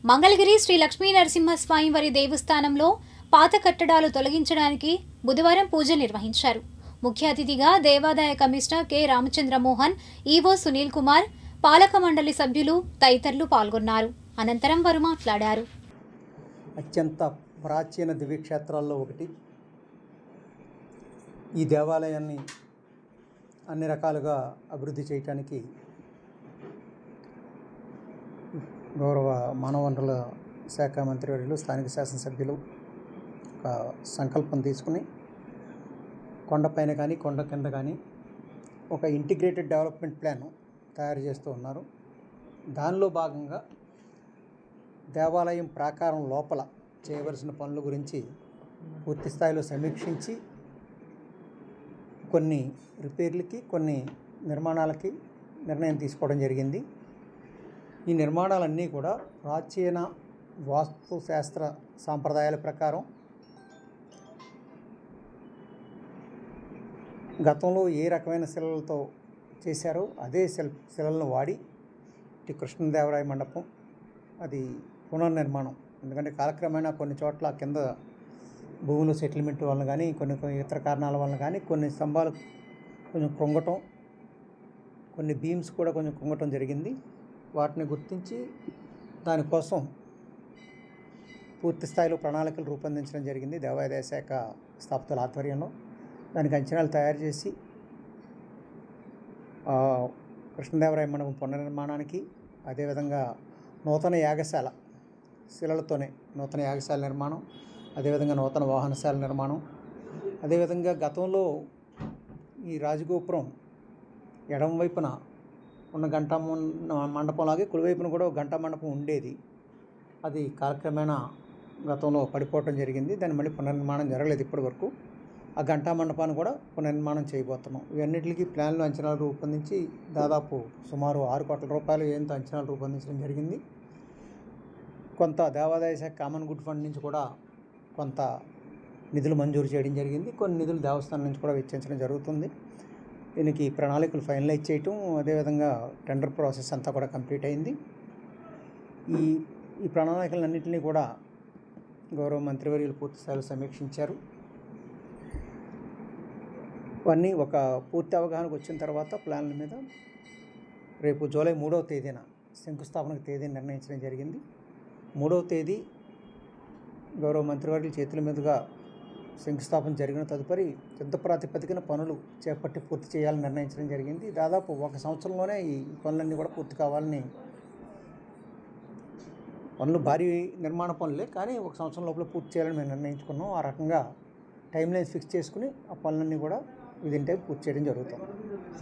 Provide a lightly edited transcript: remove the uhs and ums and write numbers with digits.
మంగళగిరి శ్రీ లక్ష్మీ నరసింహస్వామి వారి దేవస్థానంలో పాత కట్టడాలు తొలగించడానికి బుధవారం పూజలు నిర్వహించారు. ముఖ్య అతిథిగా దేవాదాయ commissioner K Ramachandra Mohan, EO Sunil Kumar, పాలక మండలి సభ్యులు తదితరులు పాల్గొన్నారు. అనంతరం వారు మాట్లాడారు. అత్యంత ప్రాచీన దివ్యక్షేత్రాల్లో ఒకటి ఈ దేవాలయాన్ని అన్ని రకాలుగా అభివృద్ధి చేయడానికి గౌరవ మానవ వనరుల శాఖ మంత్రివర్యులు, స్థానిక శాసనసభ్యులు ఒక సంకల్పం తీసుకుని కొండపైన కానీ కొండ కింద కానీ ఒక ఇంటిగ్రేటెడ్ డెవలప్మెంట్ ప్లాన్ తయారు చేస్తూ ఉన్నారు. దానిలో భాగంగా దేవాలయం ప్రాకారం లోపల చేయవలసిన పనుల గురించి పూర్తి స్థాయిలో సమీక్షించి కొన్ని రిపేర్లకి, కొన్ని నిర్మాణాలకి నిర్ణయం తీసుకోవడం జరిగింది. ఈ నిర్మాణాలన్నీ కూడా ప్రాచీన వాస్తుశాస్త్ర సాంప్రదాయాల ప్రకారం గతంలో ఏ రకమైన శిలలతో చేశారో అదే శిలలను వాడి ఇటు కృష్ణదేవరాయ మండపం అది పునర్నిర్మాణం. ఎందుకంటే కాలక్రమేణా కొన్ని చోట్ల కింద భూములు సెటిల్మెంట్ వలన కానీ కొన్ని ఇతర కారణాల వలన కానీ కొన్ని స్తంభాలు కొంచెం కృంగటం, కొన్ని బీమ్స్ కూడా కొంచెం కృంగటం జరిగింది. వాటిని గుర్తించి దానికోసం పూర్తి స్థాయిలో ప్రణాళికలు రూపొందించడం జరిగింది దేవాదాయ శాఖ స్థాపకుల ఆధ్వర్యంలో. దానికి అంచనాలు తయారు చేసి కృష్ణదేవరాయ మండపం పునర్నిర్మాణానికి, అదేవిధంగా నూతన యాగశాల శిలలతోనే నూతన యాగశాల నిర్మాణం, అదేవిధంగా నూతన వాహనశాల నిర్మాణం, అదేవిధంగా గతంలో ఈ రాజగోపురం ఎడమ వైపున ఉన్న గంటా మండపంలాగే కుడివైపున కూడా ఒక గంటా మండపం ఉండేది. అది కాలక్రమేణా గతంలో పడిపోవటం జరిగింది. దాన్ని మళ్ళీ పునర్నిర్మాణం జరగలేదు ఇప్పటి వరకు. ఆ గంటా మండపాన్ని కూడా పునర్నిర్మాణం చేయబోతున్నాం. ఇవన్నిటికీ ప్లాన్లు, అంచనాలు రూపొందించి దాదాపు సుమారు 6 కోట్ల రూపాయలు ఏంతో అంచనాలు రూపొందించడం జరిగింది. కొంత దేవాదాయ శాఖ కామన్ గుడ్ ఫండ్ నుంచి కూడా కొంత నిధులు మంజూరు చేయడం జరిగింది. కొన్ని నిధులు దేవస్థానం నుంచి కూడా వెచ్చించడం జరుగుతుంది. దీనికి ప్రణాళికలు ఫైనలైజ్ చేయటం, అదేవిధంగా టెండర్ ప్రాసెస్ అంతా కూడా కంప్లీట్ అయింది. ఈ ప్రణాళికలన్నింటినీ కూడా గౌరవ మంత్రివర్యులు పూర్తి స్థాయిలో సమీక్షించారు. ఇవన్నీ ఒక పూర్తి అవగాహనకు వచ్చిన తర్వాత ప్లాన్ల మీద రేపు జూలై 3వ తేదీన శంకుస్థాపనకు తేదీని నిర్ణయించడం జరిగింది. 3వ తేదీ గౌరవ మంత్రివర్యుల చేతుల మీదుగా శంకుస్థాపన జరిగిన తదుపరి యుద్ధ ప్రాతిపదికన పనులు చేపట్టి పూర్తి చేయాలని నిర్ణయించడం జరిగింది. దాదాపు 1 సంవత్సరంలోనే ఈ పనులన్నీ కూడా పూర్తి కావాలని, పనులు భారీ నిర్మాణ పనులే కానీ 1 సంవత్సరం లోపల పూర్తి చేయాలని మేము నిర్ణయించుకున్నాం. ఆ రకంగా టైం లైన్స్ ఫిక్స్ చేసుకుని ఆ పనులన్నీ కూడా విదిన్ టైం పూర్తి చేయడం జరుగుతుంది.